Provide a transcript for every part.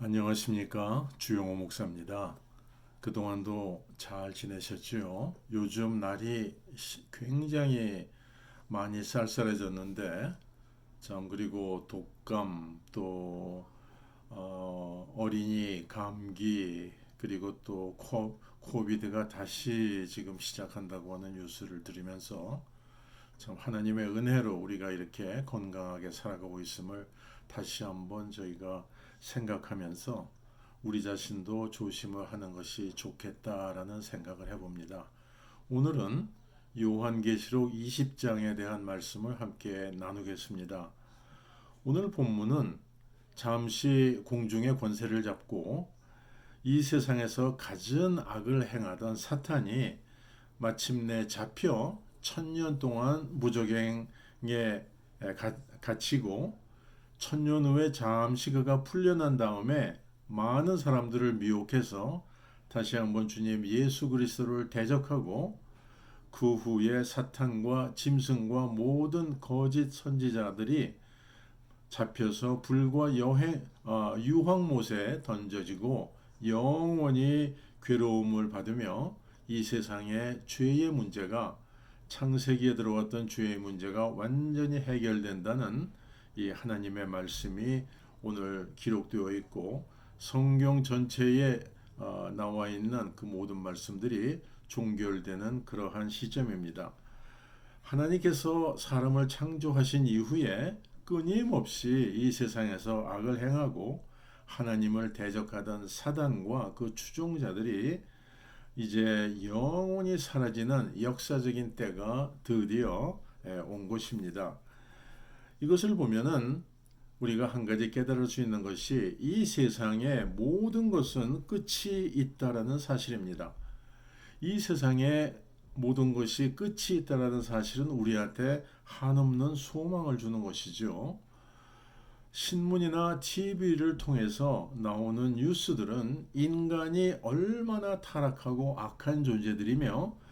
안녕하십니까. 주영호 목사입니다. 그동안도 잘 지내셨지요? 요즘 날이 굉장히 많이 쌀쌀해졌는데, 참, 그리고 독감, 또, 어린이 감기, 그리고 또 코비드가 다시 지금 시작한다고 하는 뉴스를 들으면서 참 하나님의 은혜로 우리가 이렇게 건강하게 살아가고 있음을 다시 한번 저희가 생각하면서 우리 자신도 조심을 하는 것이 좋겠다라는 생각을 해봅니다. 오늘은 요한계시록 20장에 대한 말씀을 함께 나누겠습니다. 오늘 본문은 잠시 공중의 권세를 잡고 이 세상에서 갖은 악을 행하던 사탄이 마침내 잡혀 1000년 동안 무적행에 갇히고 1000년 후에 잠시 그가 풀려난 다음에 많은 사람들을 미혹해서 다시 한번 주님 예수 그리스도를 대적하고 그 후에 사탄과 짐승과 모든 거짓 선지자들이 잡혀서 불과 유황못에 던져지고 영원히 괴로움을 받으며 이 세상의 죄의 문제가 창세기에 들어왔던 죄의 문제가 완전히 해결된다는 이 하나님의 말씀이 오늘 기록되어 있고 성경 전체에 나와 있는 그 모든 말씀들이 종결되는 그러한 시점입니다. 하나님께서 사람을 창조하신 이후에 끊임없이 이 세상에서 악을 행하고 하나님을 대적하던 사단과 그 추종자들이 이제 영원히 사라지는 역사적인 때가 드디어 온 것입니다. 이것을 보면은 우리가 한 가지 깨달을 수 있는 것이 이 세상의 모든 것은 끝이 있다라는 사실입니다. 이 세상의 모든 것이 끝이 있다라는 사실은 우리한테 한없는 소망을 주는 것이죠. 신문이나 TV를 통해서 나오는 뉴스들은 인간이 얼마나 타락하고 악한 존재들이며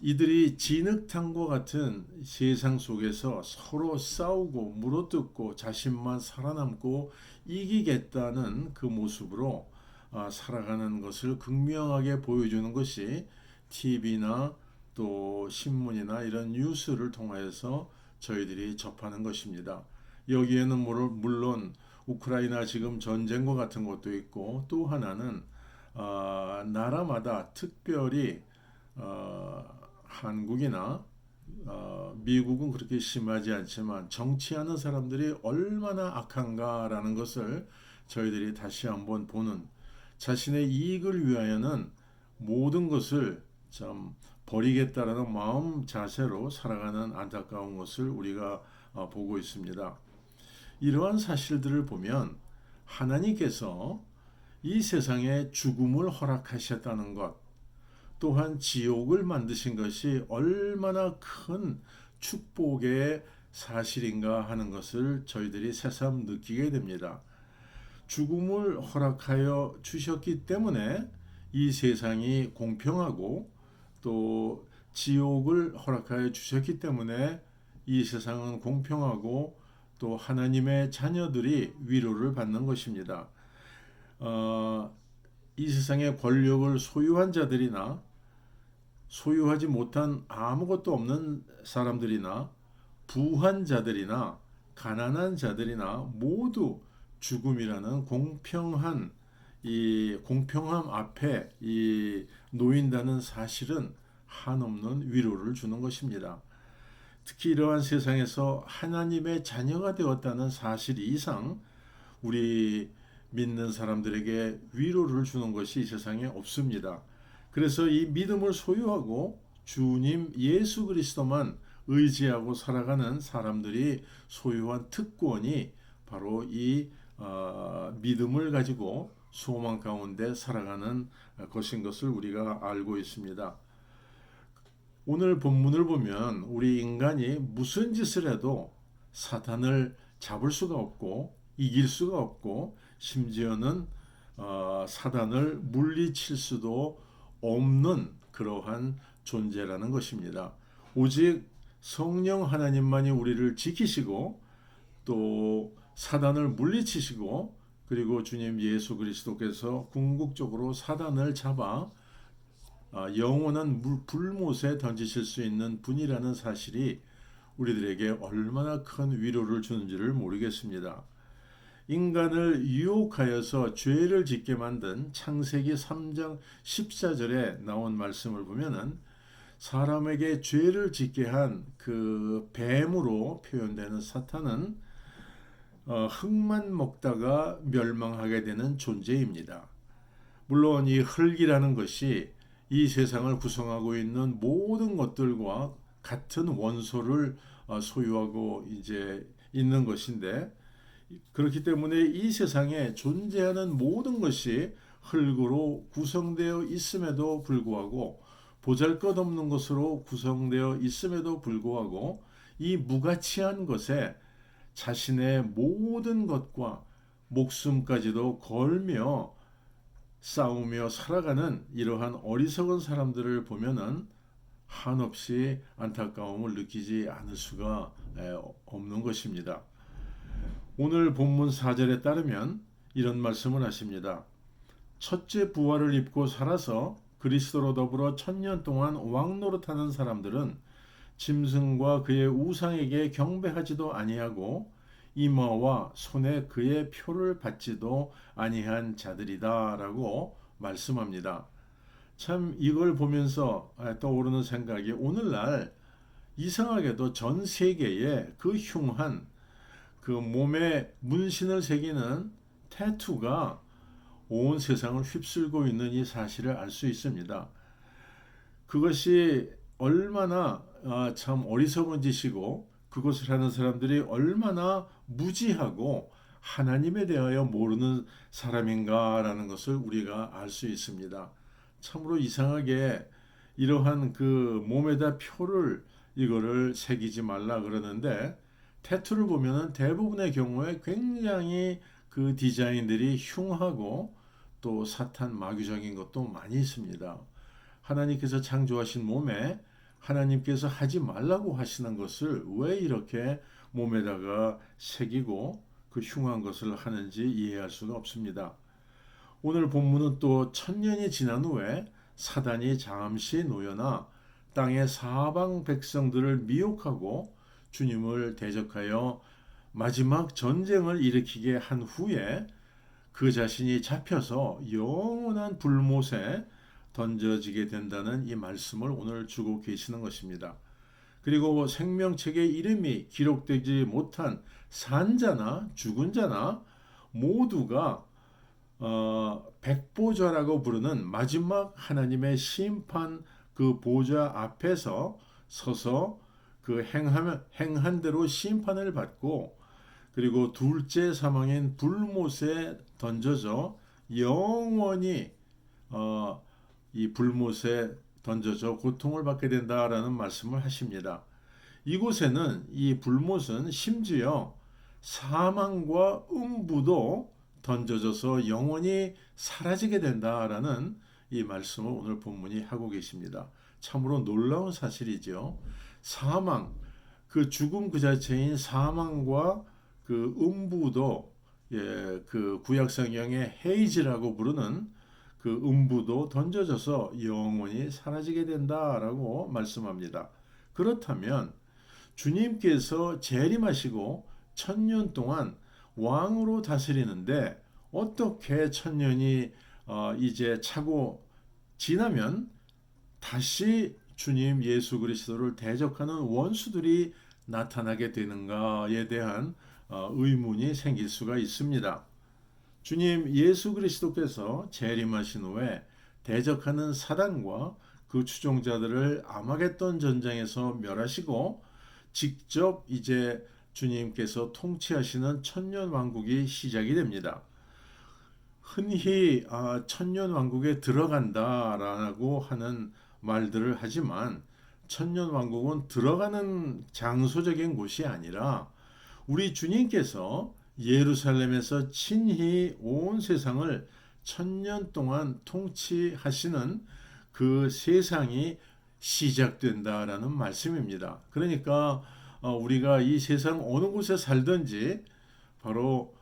이들이 진흙탕과 같은 세상 속에서 서로 싸우고 물어뜯고 자신만 살아남고 이기겠다는 그 모습으로 살아가는 것을 극명하게 보여주는 것이 TV나 또 신문이나 이런 뉴스를 통해서 저희들이 접하는 것입니다. 여기에는 물론 우크라이나 지금 전쟁과 같은 것도 있고 또 하나는 나라마다 특별히 한국이나 미국은 그렇게 심하지 않지만 정치하는 사람들이 얼마나 악한가라는 것을 저희들이 다시 한번 보는 자신의 이익을 위하여는 모든 것을 참 버리겠다라는 마음 자세로 살아가는 안타까운 것을 우리가 보고 있습니다. 이러한 사실들을 보면 하나님께서 이 세상에 죽음을 허락하셨다는 것, 또한 지옥을 만드신 것이 얼마나 큰 축복의 사실인가 하는 것을 저희들이 새삼 느끼게 됩니다. 죽음을 허락하여 주셨기 때문에 이 세상이 공평하고 또 지옥을 허락하여 주셨기 때문에 이 세상은 공평하고 또 하나님의 자녀들이 위로를 받는 것입니다. 이 세상의 권력을 소유한 자들이나 소유하지 못한 아무것도 없는 사람들이나 부한 자들이나 가난한 자들이나 모두 죽음이라는 공평한 이 공평함 앞에 이 놓인다는 사실은 한없는 위로를 주는 것입니다. 특히 이러한 세상에서 하나님의 자녀가 되었다는 사실 이상 우리 믿는 사람들에게 위로를 주는 것이 이 세상에 없습니다. 그래서 이 믿음을 소유하고 주님 예수 그리스도만 의지하고 살아가는 사람들이 소유한 특권이 바로 이 믿음을 가지고 소망 가운데 살아가는 것인 것을 우리가 알고 있습니다. 오늘 본문을 보면 우리 인간이 무슨 짓을 해도 사탄을 잡을 수가 없고 이길 수가 없고 심지어는 사단을 물리칠 수도 없는 그러한 존재라는 것입니다. 오직 성령 하나님만이 우리를 지키시고 또 사단을 물리치시고 그리고 주님 예수 그리스도께서 궁극적으로 사단을 잡아 영원한 불못에 던지실 수 있는 분이라는 사실이 우리들에게 얼마나 큰 위로를 주는지를 모르겠습니다. 인간을 유혹하여서 죄를 짓게 만든 창세기 3장 14절에 나온 말씀을 보면은 사람에게 죄를 짓게 한 그 뱀으로 표현되는 사탄은 흙만 먹다가 멸망하게 되는 존재입니다. 물론 이 흙이라는 것이 이 세상을 구성하고 있는 모든 것들과 같은 원소를 소유하고 이제 있는 것인데, 그렇기 때문에 이 세상에 존재하는 모든 것이 흙으로 구성되어 있음에도 불구하고, 보잘것없는 것으로 구성되어 있음에도 불구하고, 이 무가치한 것에 자신의 모든 것과 목숨까지도 걸며 싸우며 살아가는 이러한 어리석은 사람들을 보면은 한없이 안타까움을 느끼지 않을 수가 없는 것입니다. 오늘 본문 4절에 따르면 이런 말씀을 하십니다. 첫째 부활을 입고 살아서 그리스도로 더불어 1000년 동안 왕노릇하는 사람들은 짐승과 그의 우상에게 경배하지도 아니하고 이마와 손에 그의 표를 받지도 아니한 자들이다라고 말씀합니다. 참 이걸 보면서 떠오르는 생각이, 오늘날 이상하게도 전 세계에 그 흉한 그 몸에 문신을 새기는 태투가 온 세상을 휩쓸고 있는 이 사실을 알 수 있습니다. 그것이 얼마나 참 어리석은 짓이고, 그것을 하는 사람들이 얼마나 무지하고 하나님에 대하여 모르는 사람인가라는 것을 우리가 알 수 있습니다. 참으로 이상하게 이러한 그 몸에다 표를 이거를 새기지 말라 그러는데, 태투를 보면은 대부분의 경우에 굉장히 그 디자인들이 흉하고 또 사탄 마귀적인 것도 많이 있습니다. 하나님께서 창조하신 몸에 하나님께서 하지 말라고 하시는 것을 왜 이렇게 몸에다가 새기고 그 흉한 것을 하는지 이해할 수가 없습니다. 오늘 본문은 또 1000년이 지난 후에 사단이 잠시 놓여나 땅의 사방 백성들을 미혹하고 주님을 대적하여 마지막 전쟁을 일으키게 한 후에 그 자신이 잡혀서 영원한 불못에 던져지게 된다는 이 말씀을 오늘 주고 계시는 것입니다. 그리고 생명책의 이름이 기록되지 못한 산자나 죽은 자나 모두가 백보좌라고 부르는 마지막 하나님의 심판 그 보좌 앞에서 서서 그 행한 대로 심판을 받고, 그리고 둘째 사망인 불못에 던져져 영원히 이 불못에 던져져 고통을 받게 된다라는 말씀을 하십니다. 이곳에는 이 불못은 심지어 사망과 음부도 던져져서 영원히 사라지게 된다라는 이 말씀을 오늘 본문이 하고 계십니다. 참으로 놀라운 사실이죠. 사망, 그 죽음 그 자체인 사망과 그 음부도, 그 구약 성경의 헤이즈라고 부르는 그 음부도 던져져서 영원히 사라지게 된다라고 말씀합니다. 그렇다면 주님께서 재림하시고 1000년 동안 왕으로 다스리는데, 어떻게 1000년이 이제 차고 지나면 다시 주님 예수 그리스도를 대적하는 원수들이 나타나게 되는가에 대한 의문이 생길 수가 있습니다. 주님 예수 그리스도께서 재림하신 후에 대적하는 사단과 그 추종자들을 아마겟돈 전쟁에서 멸하시고 직접 이제 주님께서 통치하시는 천년 왕국이 시작이 됩니다. 흔히 천년 왕국에 들어간다라고 하는 말들을 하지만, 천년 왕국은 들어가는 장소적인 곳이 아니라 우리 주님께서 예루살렘에서 친히 온 세상을 1000년 동안 통치하시는 그 세상이 시작된다라는 말씀입니다. 그러니까 우리가 이 세상 어느 곳에 살든지 바로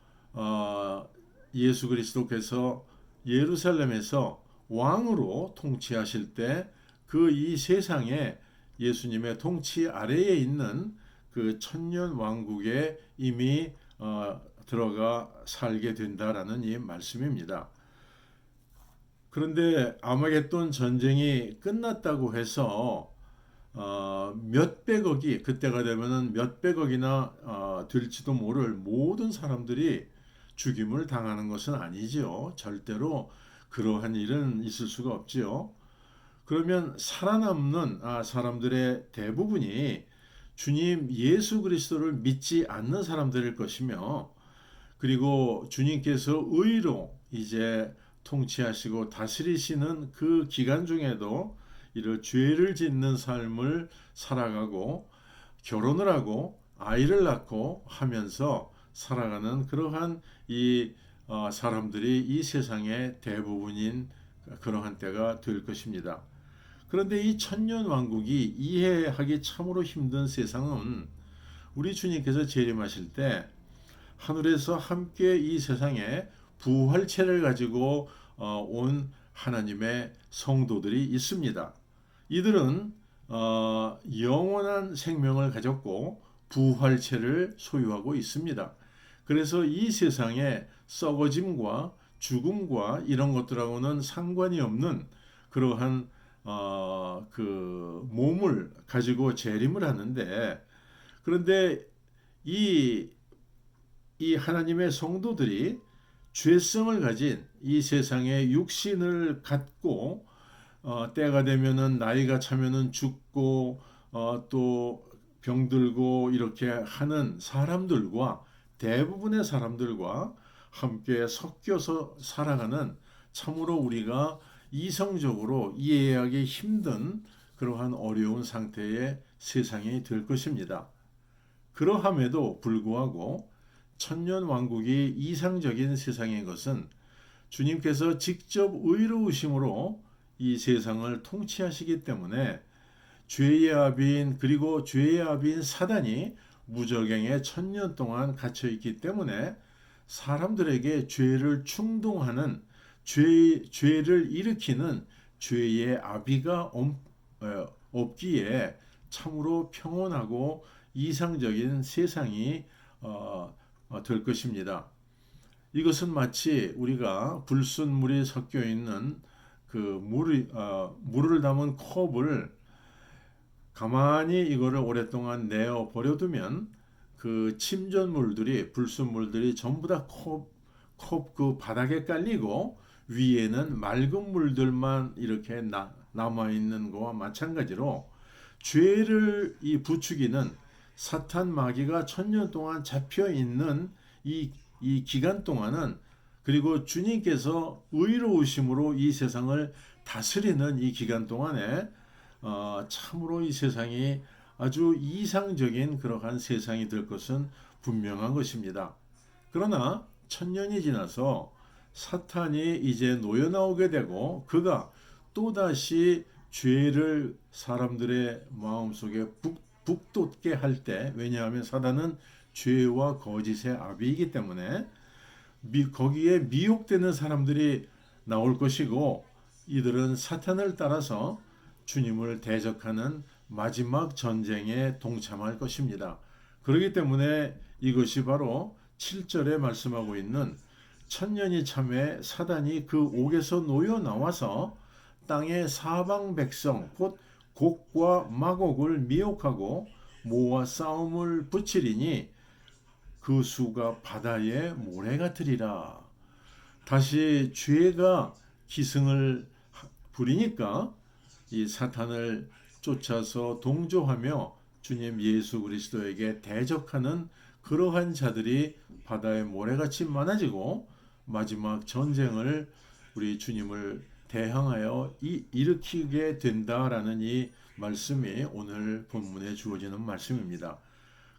예수 그리스도께서 예루살렘에서 왕으로 통치하실 때 그 이 세상에 예수님의 통치 아래에 있는 그 천년 왕국에 이미 들어가 살게 된다라는 이 말씀입니다. 그런데 아마겟돈 전쟁이 끝났다고 해서 몇백억이 그때가 되면은 몇백억이나 될지도 모를 모든 사람들이 죽임을 당하는 것은 아니지요. 절대로 그러한 일은 있을 수가 없지요. 그러면 살아남는 사람들의 대부분이 주님 예수 그리스도를 믿지 않는 사람들일 것이며, 그리고 주님께서 의로 이제 통치하시고 다스리시는 그 기간 중에도 이를 죄를 짓는 삶을 살아가고 결혼을 하고 아이를 낳고 하면서 살아가는 그러한 이 사람들이 이 세상의 대부분인 그러한 때가 될 것입니다. 그런데 이 천년 왕국이 이해하기 참으로 힘든 세상은 우리 주님께서 재림하실 때 하늘에서 함께 이 세상에 부활체를 가지고 온 하나님의 성도들이 있습니다. 이들은 영원한 생명을 가졌고 부활체를 소유하고 있습니다. 그래서 이 세상에 썩어짐과 죽음과 이런 것들하고는 상관이 없는 그러한 그 몸을 가지고 재림을 하는데, 그런데 이 하나님의 성도들이 죄성을 가진 이 세상의 육신을 갖고 때가 되면은 나이가 차면은 죽고 또 병들고 이렇게 하는 사람들과 대부분의 사람들과 함께 섞여서 살아가는 참으로 우리가 이성적으로 이해하기 힘든 그러한 어려운 상태의 세상이 될 것입니다. 그러함에도 불구하고 천년 왕국이 이상적인 세상인 것은 주님께서 직접 의로우심으로 이 세상을 통치하시기 때문에 죄의 아비인 그리고 죄의 아비인 사단이 무저갱에 천년 동안 갇혀 있기 때문에 사람들에게 죄를 충동하는 죄를 일으키는 죄의 아비가 없기에 참으로 평온하고 이상적인 세상이 될 것입니다. 이것은 마치 우리가 불순물이 섞여 있는 그 물을 담은 컵을 가만히 이거를 오랫동안 내어 버려두면 그 침전물들이 불순물들이 전부 다 컵 그 바닥에 깔리고 위에는 맑은 물들만 이렇게 남아 있는 거와 마찬가지로 죄를 부추기는 사탄 마귀가 천년 동안 잡혀 있는 이 기간 동안은, 그리고 주님께서 의로우심으로 이 세상을 다스리는 이 기간 동안에 참으로 이 세상이 아주 이상적인 그러한 세상이 될 것은 분명한 것입니다. 그러나 천년이 지나서 사탄이 이제 놓여나오게 되고 그가 또다시 죄를 사람들의 마음속에 북돋게 할 때, 왜냐하면 사단은 죄와 거짓의 아비이기 때문에 거기에 미혹되는 사람들이 나올 것이고, 이들은 사탄을 따라서 주님을 대적하는 마지막 전쟁에 동참할 것입니다. 그렇기 때문에 이것이 바로 7절에 말씀하고 있는 천년이 참에 사단이 그 옥에서 놓여 나와서 땅의 사방 백성 곧 곡과 마곡을 미혹하고 모아 싸움을 붙이리니 그 수가 바다의 모래 같으리라. 다시 죄가 기승을 부리니까 이 사탄을 쫓아서 동조하며 주님 예수 그리스도에게 대적하는 그러한 자들이 바다의 모래같이 많아지고 마지막 전쟁을 우리 주님을 대항하여 일으키게 된다라는 이 말씀이 오늘 본문에 주어지는 말씀입니다.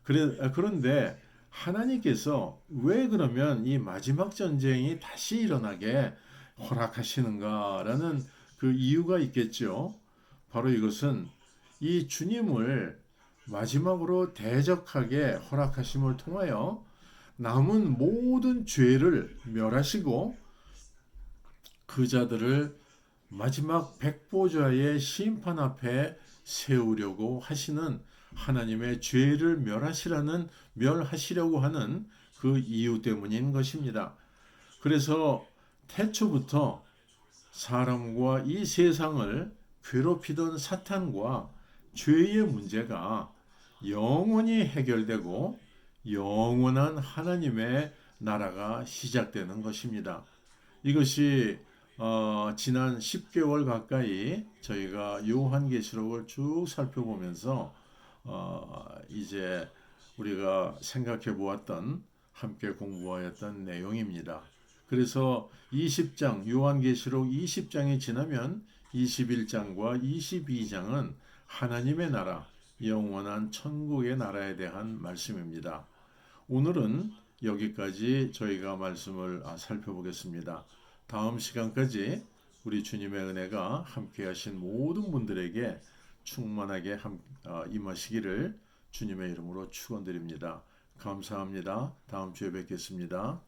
그런데 하나님께서 왜 그러면 이 마지막 전쟁이 다시 일어나게 허락하시는가라는 그 이유가 있겠죠. 바로 이것은 이 주님을 마지막으로 대적하게 허락하심을 통하여 남은 모든 죄를 멸하시고 그 자들을 마지막 백보좌의 심판 앞에 세우려고 하시는 하나님의 죄를 멸하시려고 하는 그 이유 때문인 것입니다. 그래서 태초부터 사람과 이 세상을 괴롭히던 사탄과 죄의 문제가 영원히 해결되고 영원한 하나님의 나라가 시작되는 것입니다. 이것이 지난 10개월 가까이 저희가 요한계시록을 쭉 살펴보면서 이제 우리가 생각해 보았던 함께 공부하였던 내용입니다. 그래서 20장 요한계시록 20장이 지나면 21장과 22장은 하나님의 나라, 영원한 천국의 나라에 대한 말씀입니다. 오늘은 여기까지 저희가 말씀을 살펴보겠습니다. 다음 시간까지 우리 주님의 은혜가 함께 하신 모든 분들에게 충만하게 임하시기를 주님의 이름으로 축원드립니다. 감사합니다. 다음 주에 뵙겠습니다.